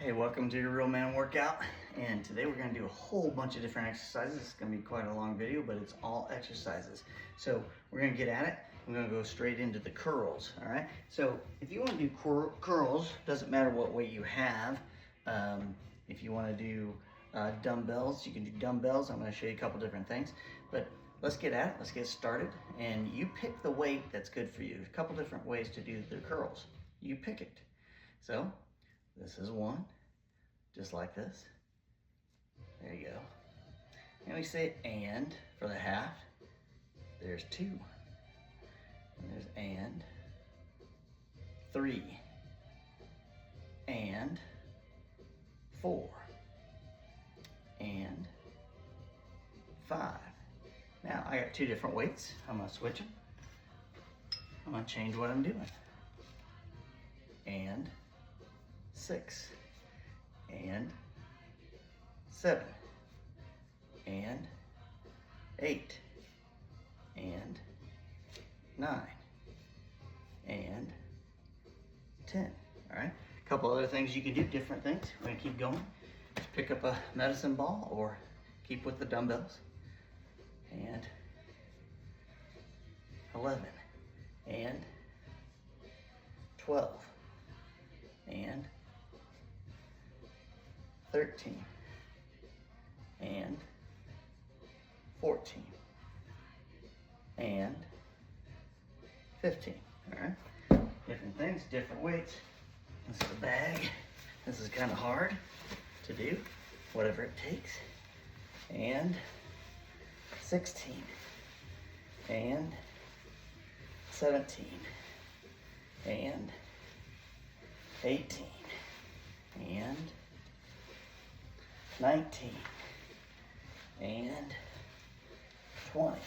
Hey, welcome to your Real Man Workout. And today we're gonna do a whole bunch of different exercises. It's gonna be quite a long video, but it's all exercises. So we're gonna get at it. I'm gonna go straight into the curls, all right? So if you wanna do curls, doesn't matter what weight you have. If you wanna do dumbbells, you can do dumbbells. I'm gonna show you a couple different things, but let's get at it, let's get started. And you pick the weight that's good for you. A couple different ways to do the curls. You pick it. So this is one, just like this. There you go. And we say and for the half. There's two. And there's and three. And four. And five. Now I got two different weights. I'm gonna switch them. I'm gonna change what I'm doing. And 6, and 7, and 8, and 9, and 10. All right, a couple other things you can do, different things. We're gonna keep going. Just pick up a medicine ball or keep with the dumbbells. And 11, and 12, and 13, and 14, and 15, all right? Different things, different weights. This is a bag. This is kind of hard to do, whatever it takes. And 16, and 17, and 18, and 19, and 20.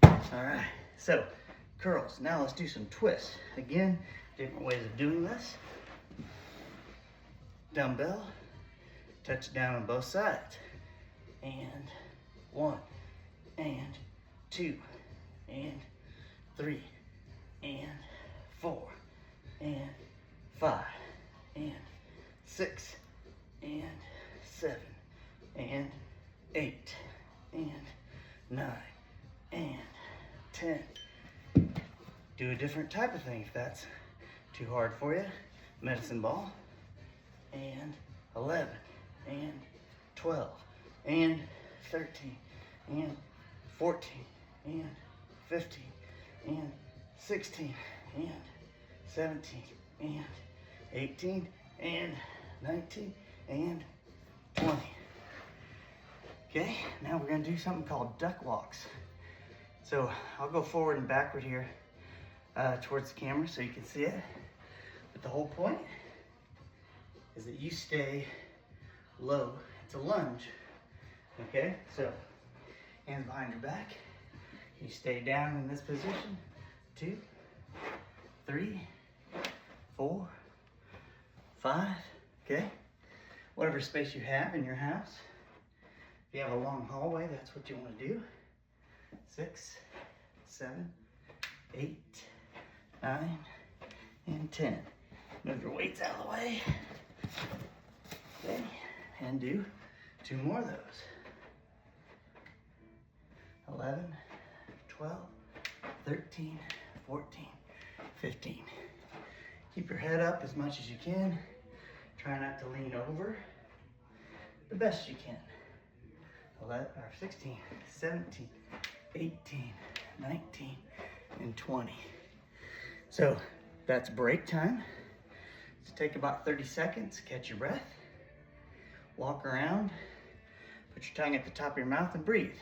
All right, so curls. Now let's do some twists. Again, different ways of doing this. Dumbbell, touch down on both sides. And 1, and 2, and 3, and 4, and 5, and 6, and 7, and 8, and 9, and 10. Do a different type of thing if that's too hard for you. Medicine ball, and 11, and 12, and 13, and 14, and 15, and 16, and 17, and 18, and 19, and 20. Okay, now we're gonna do something called duck walks. So I'll go forward and backward here towards the camera so you can see it. But the whole point is that you stay low. It's a lunge, okay? So hands behind your back. You stay down in this position. 2, 3, 4, 5, okay? Whatever space you have in your house. If you have a long hallway, that's what you want to do. 6, 7, 8, 9, and 10. Move your weights out of the way. Okay, and do 2 more of those. 11, 12, 13, 14, 15. Keep your head up as much as you can. Try not to lean over the best you can. 16, 17, 18, 19, and 20. So that's break time. So take about 30 seconds, catch your breath, walk around, put your tongue at the top of your mouth and breathe.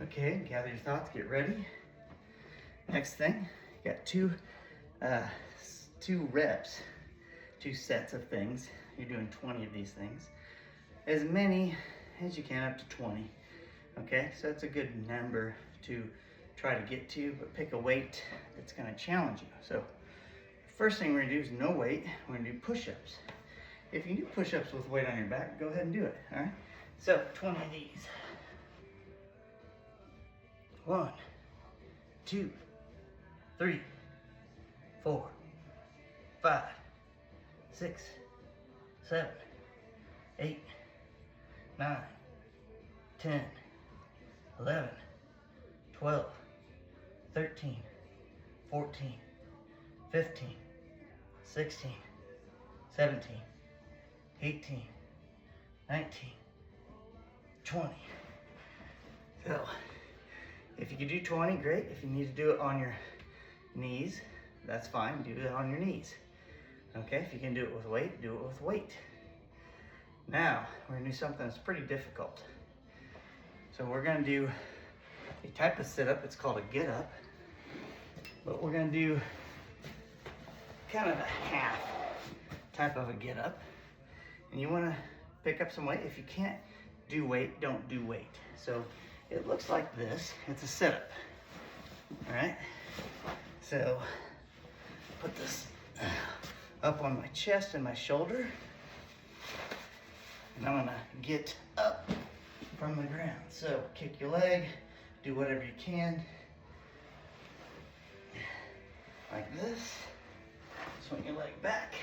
Okay, gather your thoughts, get ready. Next thing, you got two reps, 2 sets of things. You're doing 20 of these things. As many as you can, up to 20. Okay, so that's a good number to try to get to, but pick a weight that's gonna challenge you. So first thing we're gonna do is no weight. We're gonna do push-ups. If you can do push-ups with weight on your back, go ahead and do it, all right? So 20 of these. 1, 2, 3, 4, 5, 6, 7, 8, 9, 10, 11, 12, 13, 14, 15, 16, 17, 18, 19, 20. So, if you can do 20, great. If you need to do it on your knees, that's fine. Do it on your knees. Okay, if you can do it with weight, do it with weight. Now, we're gonna do something that's pretty difficult. So we're gonna do a type of sit-up. It's called a get-up. But we're gonna do kind of a half type of a get-up. And you wanna pick up some weight. If you can't do weight, don't do weight. So it looks like this. It's a sit-up, all right? So put this up on my chest and my shoulder. And I'm gonna get up from the ground. So kick your leg, do whatever you can. Like this. Swing your leg back.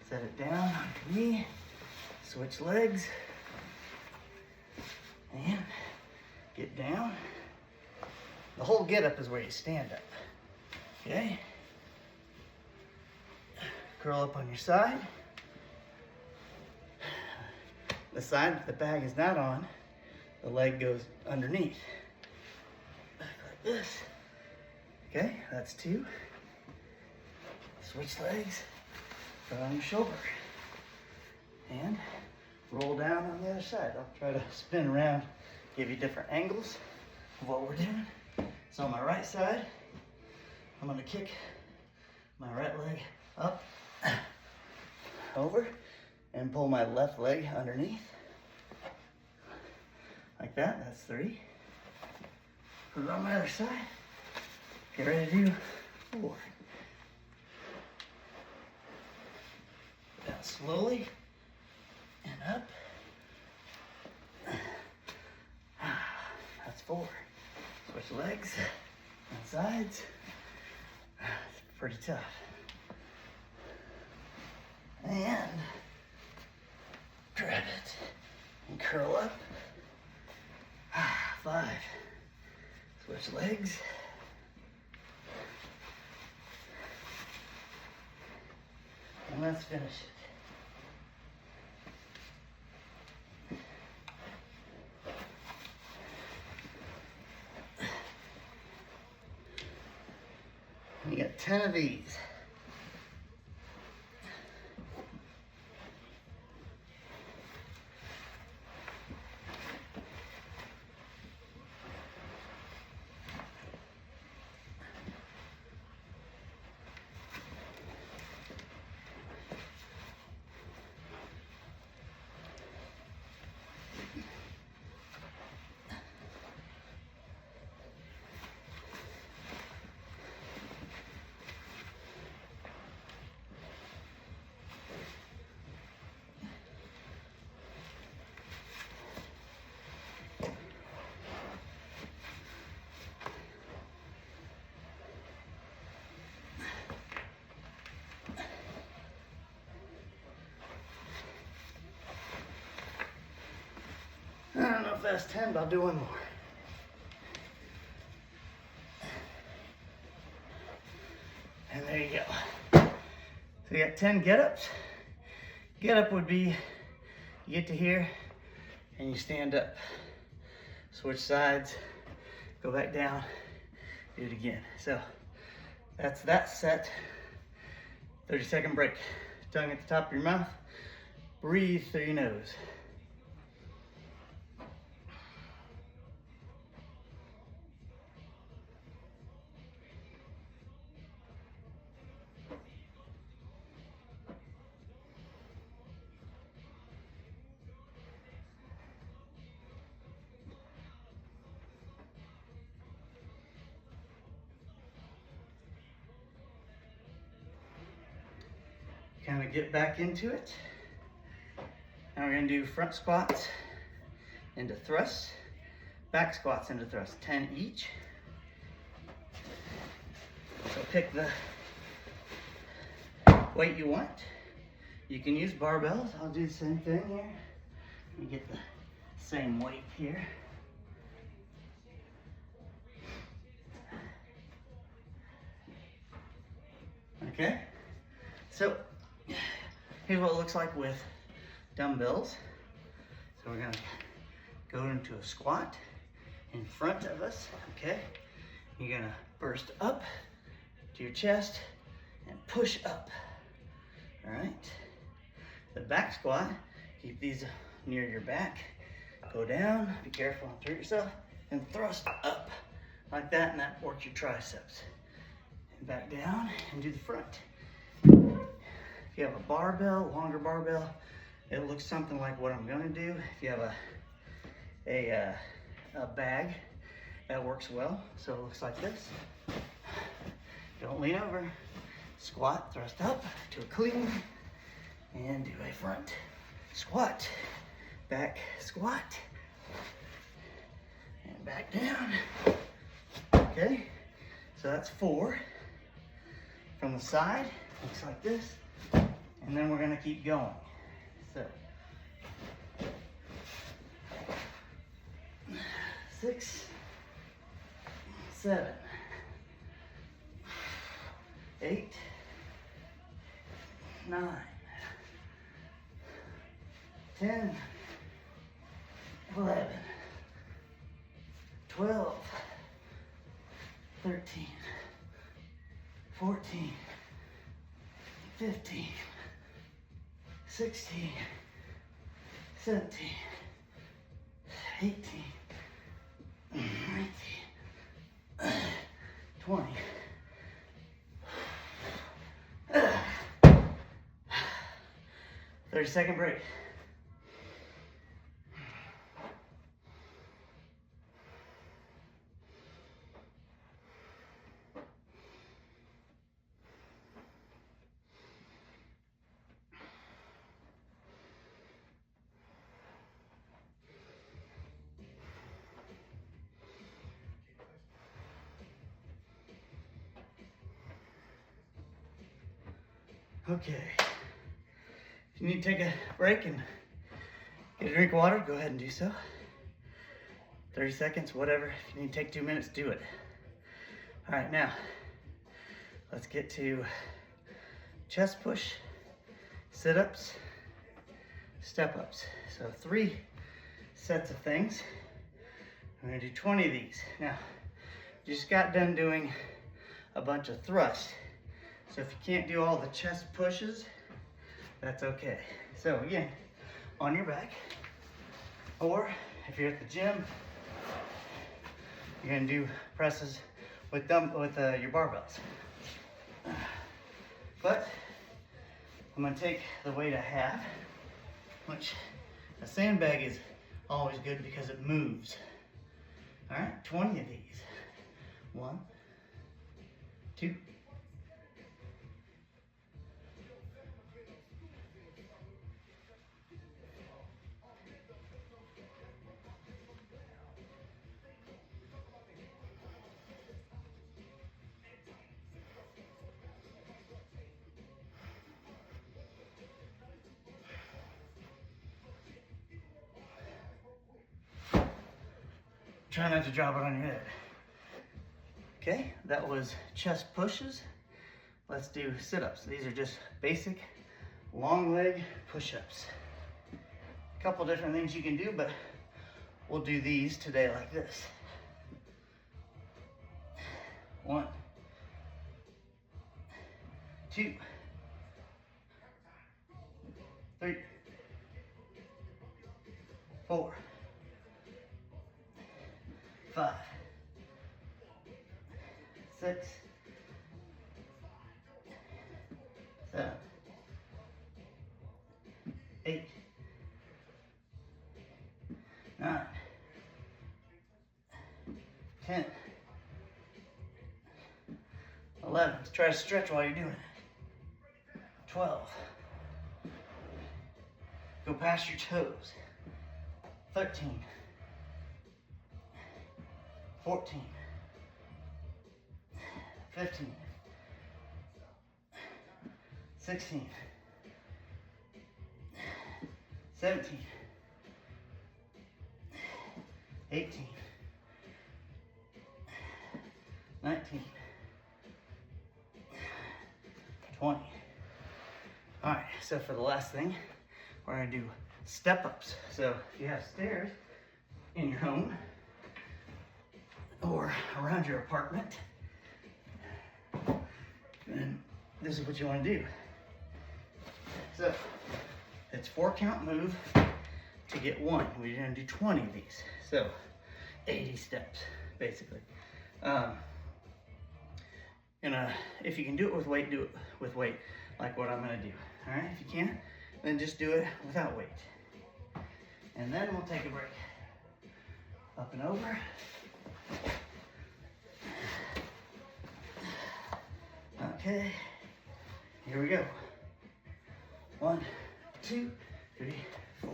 Set it down on your knee. Switch legs. And get down. The whole get up is where you stand up. Okay? Curl up on your side. The side that the bag is not on, the leg goes underneath. Back like this. Okay, that's 2. Switch legs, put on your shoulder. And roll down on the other side. I'll try to spin around, give you different angles of what we're doing. So on my right side, I'm gonna kick my right leg up, over, and pull my left leg underneath. Like that, that's 3. Put it on my other side. Get ready to do 4. Down slowly, and up. That's 4. Switch legs and sides. It's pretty tough. And grab it and curl up. 5. Switch legs. And let's finish it. You got 10 of these. I don't know if that's 10, but I'll do one more. And there you go. So you got 10 get-ups. Get-up would be, you get to here, and you stand up. Switch sides, go back down, do it again. So that's that set. 30-second break. Tongue at the top of your mouth. Breathe through your nose. gonna get back into it. Now we're gonna do front squats into thrusts, back squats into thrusts, 10 each. So pick the weight you want. You can use barbells. I'll do the same thing here. Let me get the same weight here. Okay, so here's what it looks like with dumbbells. So we're gonna go into a squat in front of us, okay? You're gonna burst up to your chest and push up, all right? The back squat, keep these near your back. Go down, be careful, don't hurt yourself, and thrust up like that, and that works your triceps. And back down and do the front. If you have a barbell, longer barbell, it looks something like what I'm gonna do. If you have a bag, that works well. So it looks like this. Don't lean over. Squat, thrust up to a clean, and do a front squat, back squat, and back down. Okay, so that's 4. From the side, looks like this, and then we're gonna keep going. So, 6, 7, 8, 9, 10, 11, 12, 13, 14, 15, 16, 17, 18, 19, 20. 30-second break. Okay. If you need to take a break and get a drink of water, go ahead and do so. 30 seconds, whatever. If you need to take 2 minutes, do it. All right, now, let's get to chest push, sit-ups, step-ups. So 3 sets of things. I'm gonna do 20 of these. Now, just got done doing a bunch of thrusts. So if you can't do all the chest pushes, that's okay. So again, on your back, or if you're at the gym, you're gonna do presses with your barbells. But I'm gonna take the weight I have, which a sandbag is always good because it moves. All right, 20 of these. 1, 2, try not to drop it on your head. Okay, that was chest pushes. Let's do sit-ups. These are just basic long leg push-ups. A couple different things you can do, but we'll do these today like this. 1, 2, 3, 4, 5, 6, 7, 8, 9, 10, 11. Let's try to stretch while you're doing it. 12, Go past your toes. 13, 14, 15, 16, 17, 18, 19, 20. All right, so for the last thing, we're gonna do step ups. So if you have stairs in your home or around your apartment, then this is what you want to do. So it's 4 count move to get 1. We're going to do 20 of these. So 80 steps basically. If you can do it with weight, do it with weight like what I'm going to do. All right, if you can't, then just do it without weight. And then we'll take a break. Up and over. Okay, here we go. 1, 2, 3, 4.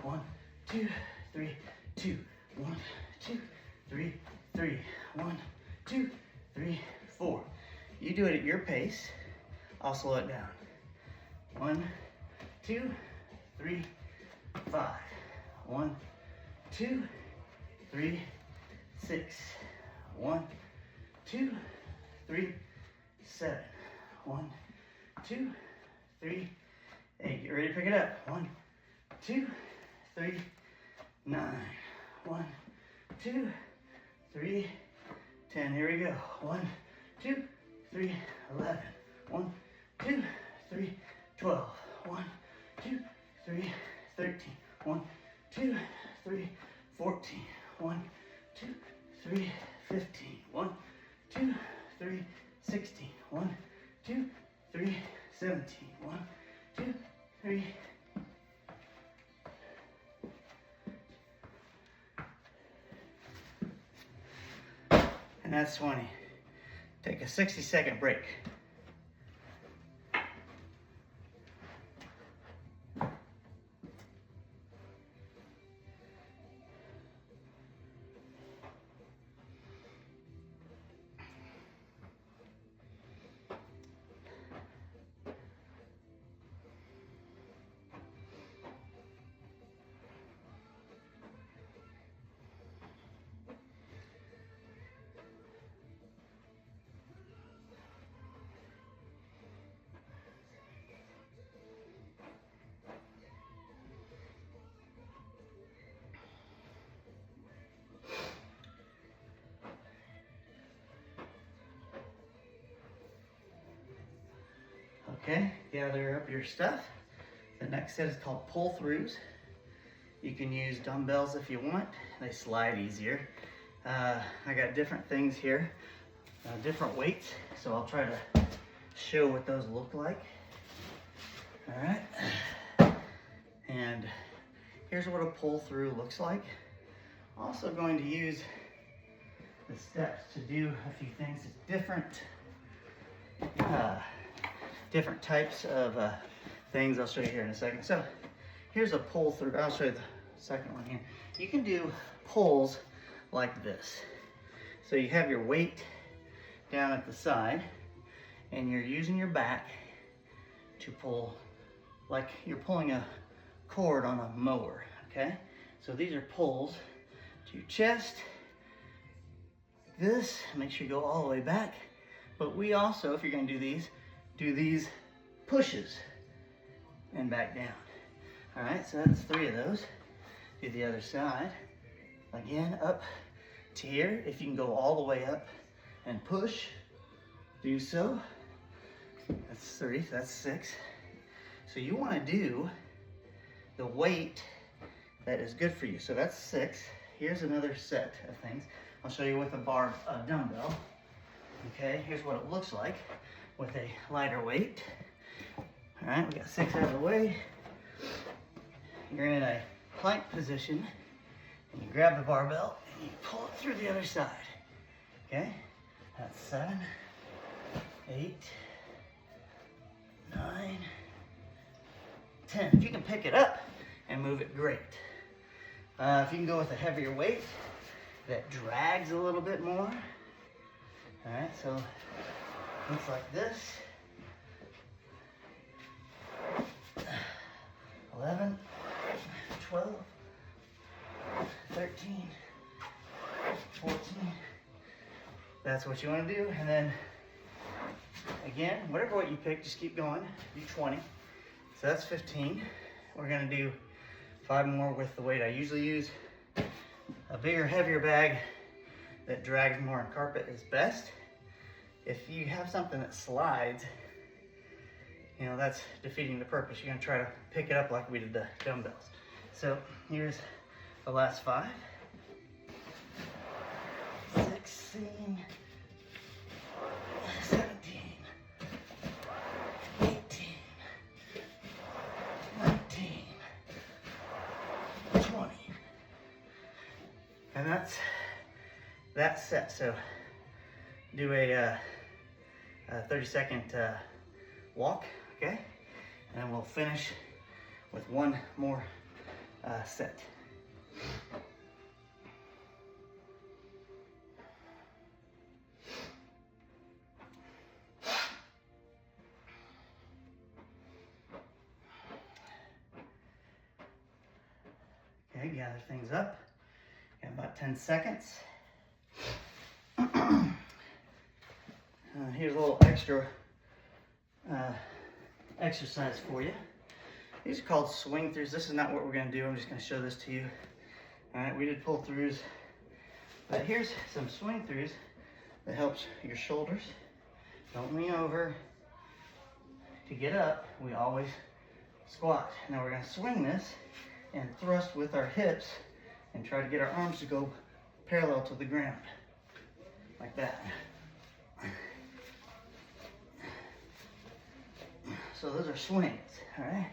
1, 2, 3, 2. 1, 2, 3, 3. 1, 2, 3, 4. You do it at your pace. I'll slow it down. 1, 2, 3, 5. 1, 2, 3, 6. 1, 2, 3, 7. 1, 2, 3, 8. Get ready to pick it up. 1, 2, 3, 9. 1, 2, 3, 10. Here we go. 1, 2, 3, 11. 1, 2, 3, 12. 1, 2, 3, 13. 1, 2, 3, 14. 1, 2, 3, 15. 1, 2, 3, 16. 1, 2, 3, 17. 1, 2, 3. And that's 20. Take a 60-second break. Okay, gather up your stuff. The next set is called pull-throughs. You can use dumbbells if you want. They slide easier. I got different things here, different weights, so I'll try to show what those look like. All right, and here's what a pull-through looks like. Also going to use the steps to do a few things. It's different types of things I'll show you here in a second. So here's a pull through. I'll show you the second one here. You can do pulls like this. So you have your weight down at the side and you're using your back to pull like you're pulling a cord on a mower, okay? So these are pulls to your chest. This, make sure you go all the way back. But we also, if you're gonna do these pushes and back down. All right, so that's 3 of those. Do the other side. Again, up to here. If you can go all the way up and push, do so. That's 3, that's 6. So you wanna do the weight that is good for you. So that's 6. Here's another set of things. I'll show you with a dumbbell. Okay, here's what it looks like with a lighter weight. All right, we got 6 out of the way. You're in a plank position, and you grab the barbell, and you pull it through the other side. Okay, that's 7, 8, 9, 10. If you can pick it up, and move it, great. If you can go with a heavier weight that drags a little bit more. All right, so looks like this. 11, 12, 13, 14. That's what you want to do. And then again, whatever weight you pick, just keep going. Do 20. So that's 15. We're going to do 5 more with the weight I usually use. A bigger, heavier bag that drags more on carpet is best. If you have something that slides, you know, that's defeating the purpose. You're gonna try to pick it up like we did the dumbbells. So here's the last 5. 16, 17, 18, 19, 20. And that's set. So do a 30-second walk, okay? And we'll finish with one more set. Okay, gather things up. Got about 10 seconds. Here's a little extra exercise for you. These are called swing throughs. This is not what we're going to do. I'm just going to show this to you. All right, we did pull throughs, but here's some swing throughs that helps your shoulders. Don't lean over. To get up, we always squat. Now we're going to swing this and thrust with our hips and try to get our arms to go parallel to the ground, like that. So those are swings, all right?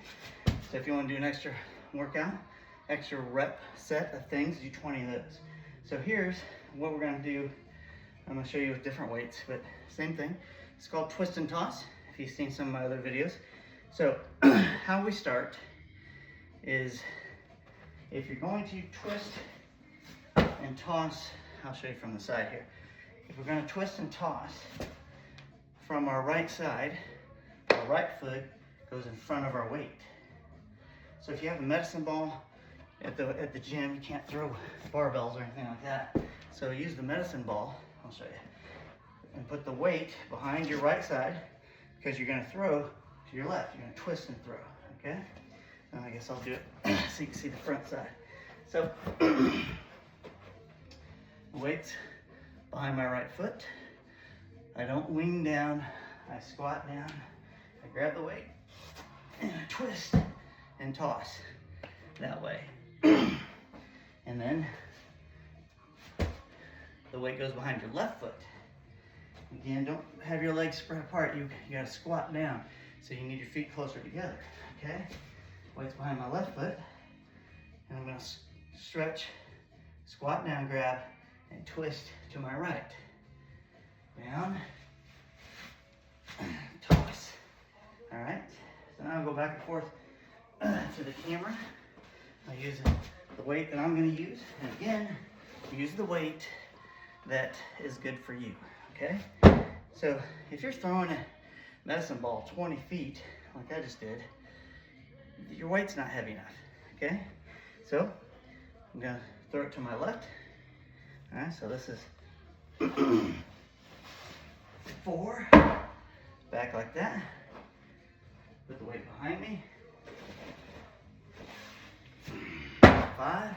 So if you want to do an extra workout, extra rep set of things, do 20 of those. So here's what we're going to do. I'm going to show you with different weights, but same thing. It's called twist and toss, if you've seen some of my other videos. So how we start is, if you're going to twist and toss, I'll show you from the side here. If we're going to twist and toss from our right side, our right foot goes in front of our weight. So if you have a medicine ball at the gym, you can't throw barbells or anything like that. So use the medicine ball, I'll show you, and put the weight behind your right side, because you're going to throw to your left. You're going to twist and throw, okay? And I guess I'll do it so you can see the front side. So the weight's behind my right foot. I don't lean down, I squat down. I grab the weight and I twist and toss that way. And then the weight goes behind your left foot. Again, don't have your legs spread apart. You gotta squat down. So you need your feet closer together, okay? Weight's behind my left foot. And I'm gonna stretch, squat down, grab, and twist to my right. Down, toss. All right, so now I'll go back and forth to the camera. I'll use the weight that I'm going to use. And again, use the weight that is good for you, okay? So if you're throwing a medicine ball 20 feet, like I just did, your weight's not heavy enough, okay? So I'm going to throw it to my left. All right, so this is 4, back like that. Put the weight behind me. 5.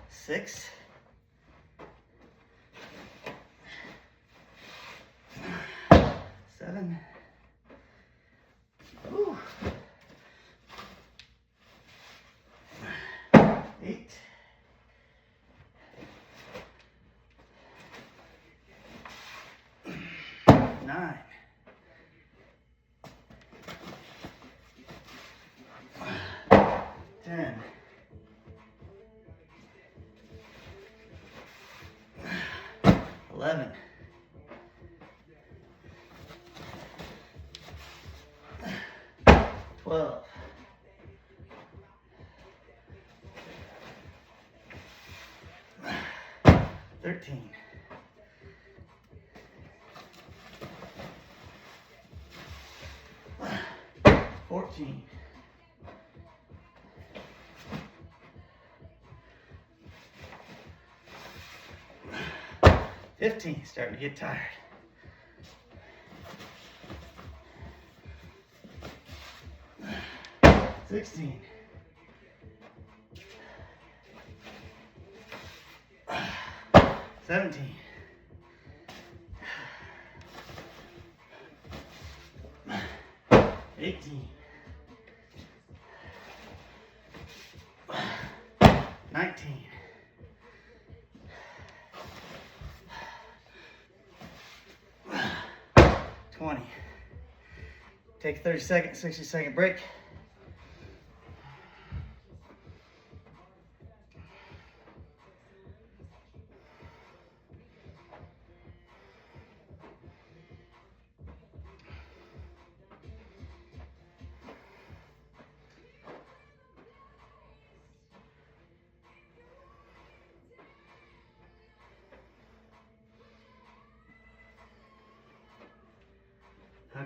6. 7. Whew. 8. 9. 10. 11. 13. 14. 15, starting to get tired. 16. 17. 18. 19. 20. Take a 30-second, 60-second break.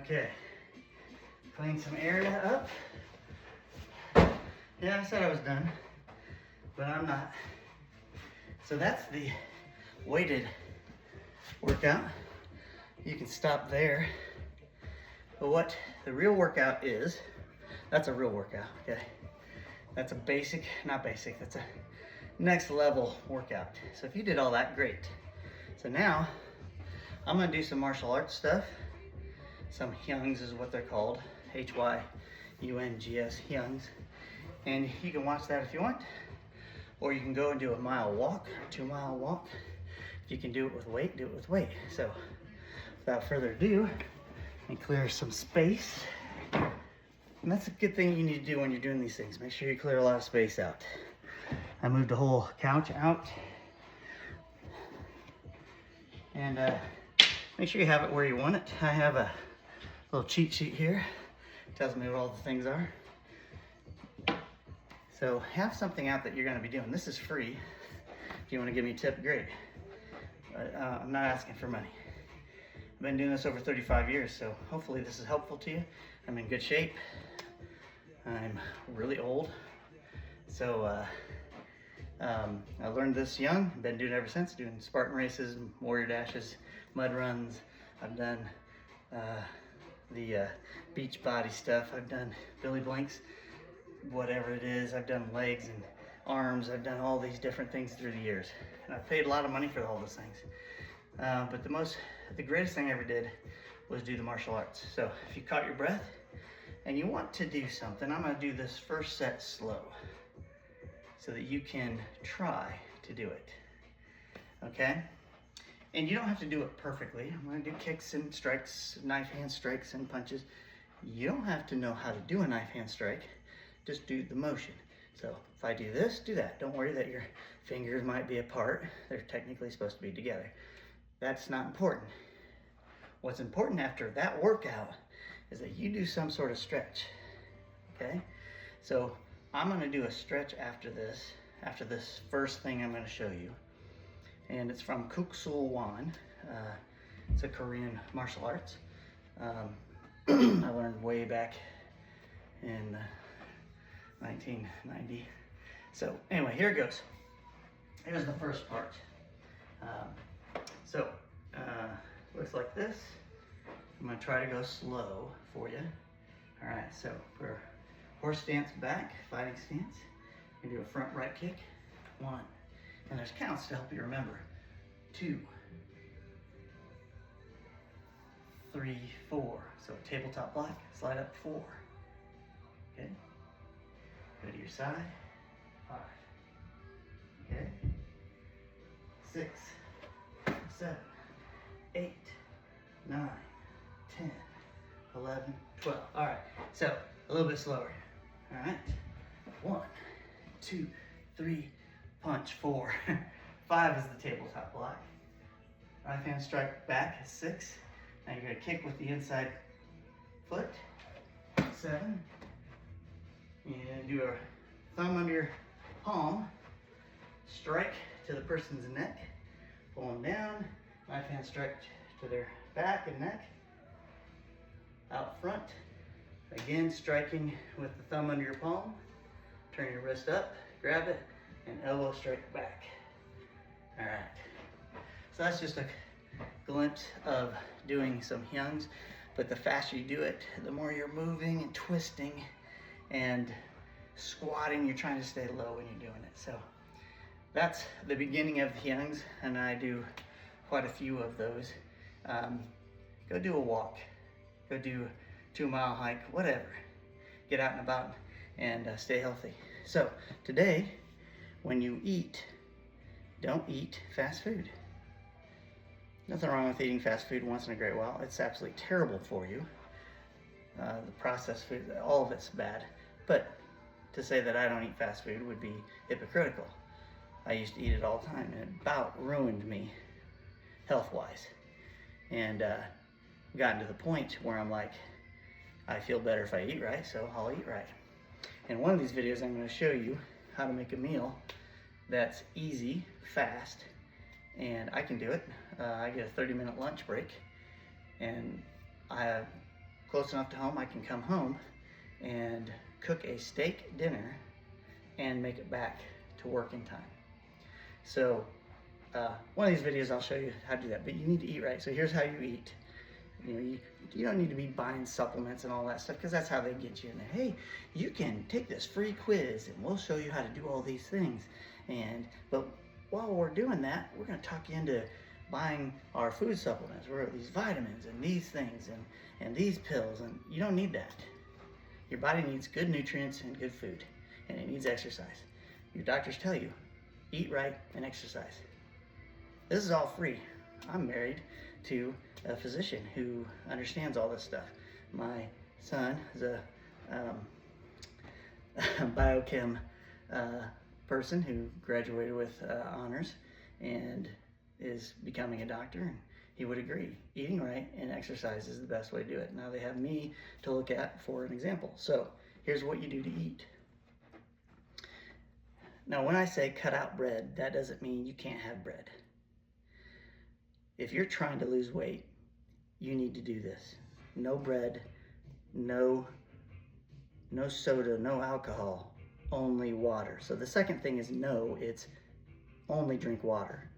Okay, clean some area up. Yeah, I said I was done, but I'm not. So that's the weighted workout. You can stop there. But what the real workout is, that's a real workout, okay? That's a basic, not basic, that's a next level workout. So if you did all that, great. So now, I'm gonna do some martial arts stuff. Some Hyungs is what they're called, H-Y-U-N-G-S, Hyungs. And you can watch that if you want, or you can go and do a mile walk, 2-mile walk. If you can do it with weight, do it with weight. So without further ado, let me clear some space. And that's a good thing you need to do when you're doing these things. Make sure you clear a lot of space out. I moved the whole couch out. And make sure you have it where you want it. I have a little cheat sheet here. Tells me what all the things are. So have something out that you're gonna be doing. This is free. If you wanna give me a tip, great. But I'm not asking for money. I've been doing this over 35 years, so hopefully this is helpful to you. I'm in good shape. I'm really old. So I learned this young, been doing it ever since, doing Spartan races, warrior dashes, mud runs. I've done the beach body stuff. I've done Billy Blanks, whatever it is. I've done legs and arms. I've done all these different things through the years. And I've paid a lot of money for all those things. But the greatest thing I ever did was do the martial arts. So if you caught your breath and you want to do something, I'm gonna do this first set slow so that you can try to do it, okay? And you don't have to do it perfectly. I'm gonna do kicks and strikes, knife hand strikes and punches. You don't have to know how to do a knife hand strike, just do the motion. So if I do this, do that. Don't worry that your fingers might be apart. They're technically supposed to be together. That's not important. What's important after that workout is that you do some sort of stretch, okay? So I'm gonna do a stretch after this first thing I'm gonna show you. And it's from Kuksul Wan. It's a Korean martial arts. I learned way back in 1990. So anyway, here it goes. Here's the first part. Looks like this. I'm gonna try to go slow for you. All right, so for horse stance back, fighting stance, you do a front right kick, 1. And there's counts to help you remember. 2, 3, 4. So tabletop block, slide up 4. Okay. Go to your side. 5. Okay. 6, 7, 8, 9, 10, 11, 12. All right. So a little bit slower. All right. 1, 2, 3. Punch, 4. 5 is the tabletop block. Right hand strike back is 6. Now you're gonna kick with the inside foot. 7. And do a thumb under your palm. Strike to the person's neck. Pull them down, knife hand strike to their back and neck, out front. Again, striking with the thumb under your palm. Turn your wrist up, grab it, and elbow strike back. All right. So that's just a glimpse of doing some hyungs, but the faster you do it, the more you're moving and twisting and squatting. You're trying to stay low when you're doing it. So that's the beginning of the hyungs, and I do quite a few of those. Go do a walk, go do a 2-mile hike, whatever. Get out and about and stay healthy. So today, when you eat, don't eat fast food. Nothing wrong with eating fast food once in a great while. It's absolutely terrible for you. The processed food, all of it's bad. But to say that I don't eat fast food would be hypocritical. I used to eat it all the time, and it about ruined me health-wise. And gotten to the point where I'm like, I feel better if I eat right, so I'll eat right. In one of these videos, I'm going to show you how to make a meal that's easy, fast, and I can do it. I get a 30-minute lunch break, and close enough to home, I can come home and cook a steak dinner and make it back to work in time. So one of these videos I'll show you how to do that, but you need to eat right. So here's how you eat. You know, you don't need to be buying supplements and all that stuff, because that's how they get you in there. Hey, you can take this free quiz and we'll show you how to do all these things. But while we're doing that, we're going to talk you into buying our food supplements, where these vitamins and these things and these pills, and you don't need that. Your body needs good nutrients and good food, and it needs exercise. Your doctors tell you, eat right and exercise. This is all free. I'm married to a physician who understands all this stuff. My son is a biochem person who graduated with honors and is becoming a doctor, and he would agree. Eating right and exercise is the best way to do it. Now they have me to look at for an example. So here's what you do to eat. Now when I say cut out bread, that doesn't mean you can't have bread. If you're trying to lose weight, you need to do this. No bread, no soda, no alcohol, only water. So the second thing is no, it's only drink water.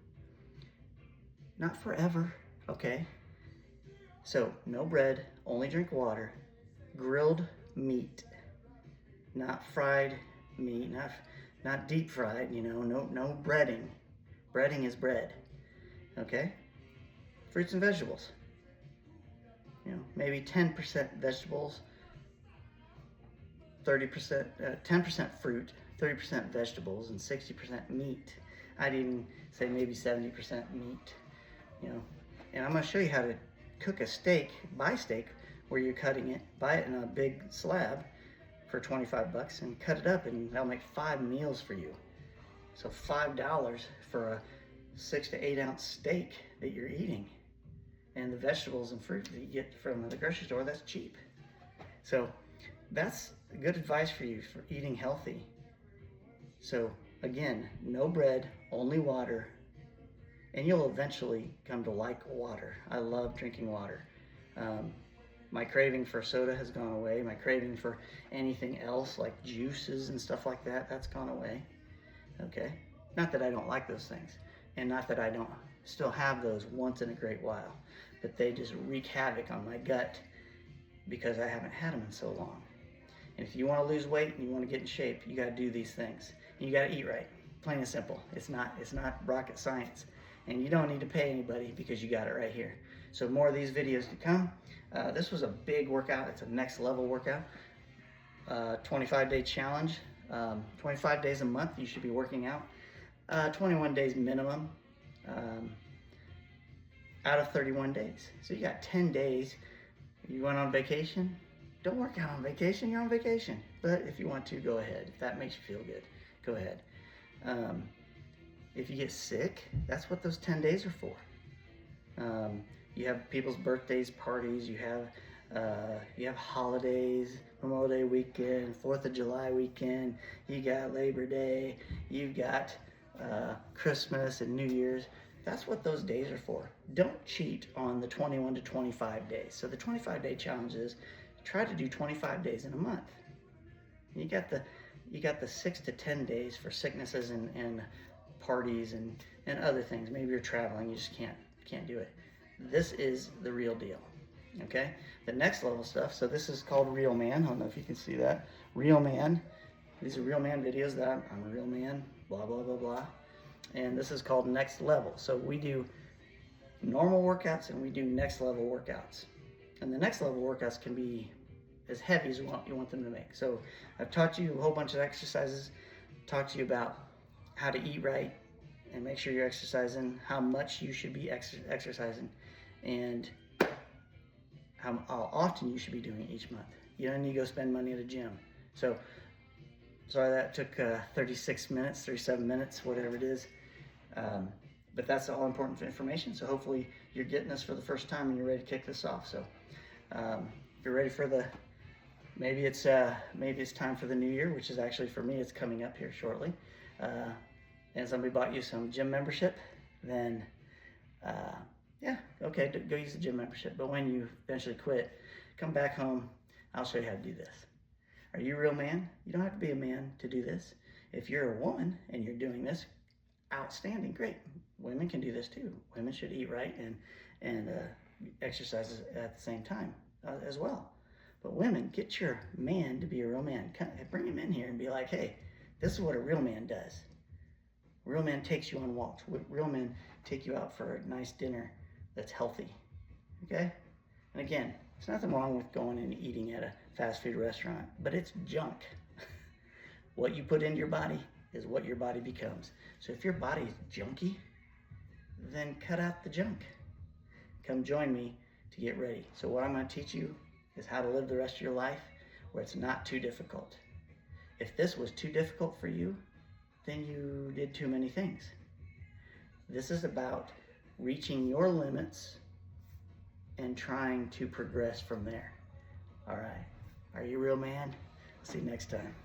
Not forever, okay? So no bread, only drink water. Grilled meat, not fried meat, not deep fried, you know, no breading. Breading is bread, okay? Fruits and vegetables. You know, maybe 10% vegetables, 30%, 10% fruit, 30% vegetables, and 60% meat. I'd even say maybe 70% meat, you know. And I'm gonna show you how to cook a steak, buy steak, where you're cutting it, buy it in a big slab for 25 bucks and cut it up, and that'll make 5 meals for you. So $5 for a 6 to 8 ounce steak that you're eating. And the vegetables and fruit that you get from the grocery store, that's cheap. So that's good advice for you for eating healthy. So again, no bread, only water, and you'll eventually come to like water. I love drinking water. My craving for soda has gone away. My craving for anything else like juices and stuff like that, that's gone away. Okay? Not that I don't like those things, and not that I don't still have those once in a great while, but they just wreak havoc on my gut because I haven't had them in so long. And if you want to lose weight and you want to get in shape, you got to do these things. And you got to eat right. Plain and simple. It's not rocket science. And you don't need to pay anybody because you got it right here. So more of these videos to come. This was a big workout. It's a next level workout. 25-day challenge. 25 days a month you should be working out. 21 days minimum. Out of 31 days. So you got 10 days. You went on vacation? Don't work out on vacation, you're on vacation. But if you want to, go ahead. If that makes you feel good, go ahead. If you get sick, that's what those 10 days are for. You have people's birthdays, parties, you have holidays, Memorial Day weekend, 4th of July weekend, you got Labor Day, you've got Christmas and New Year's. That's what those days are for. Don't cheat on the 21 to 25 days. So the 25-day challenge is try to do 25 days in a month. You got the 6 to 10 days for sicknesses and parties and other things. Maybe you're traveling, you just can't do it. This is the real deal. Okay? The next level stuff, so this is called Real Man. I don't know if you can see that. Real Man. These are Real Man videos that I'm a real man, blah, blah, blah, blah. And this is called Next Level. So we do normal workouts and we do next level workouts. And the next level workouts can be as heavy as you want them to make. So I've taught you a whole bunch of exercises, talked to you about how to eat right and make sure you're exercising, how much you should be exercising, and how often you should be doing it each month. You don't need to go spend money at a gym. So, sorry that took 36 minutes, 37 minutes, whatever it is. But that's all important information. So hopefully you're getting this for the first time and you're ready to kick this off. So if you're ready for maybe it's time for the new year, which is actually for me, it's coming up here shortly. And somebody bought you some gym membership, then yeah, okay, go use the gym membership. But when you eventually quit, come back home, I'll show you how to do this. Are you a real man? You don't have to be a man to do this. If you're a woman and you're doing this, outstanding, great. Women can do this too. Women should eat right and exercise at the same time as well. But women, get your man to be a real man. Bring him in here and be like, hey, this is what a real man does. A real man takes you on walks. Real men take you out for a nice dinner that's healthy. Okay? And again, there's nothing wrong with going and eating at a fast food restaurant, but it's junk. What you put into your body is what your body becomes. So if your body's junky, then cut out the junk. Come join me to get ready. So what I'm going to teach you is how to live the rest of your life where it's not too difficult. If this was too difficult for you, then you did too many things. This is about reaching your limits and trying to progress from there. All right. Are you a real man? See you next time.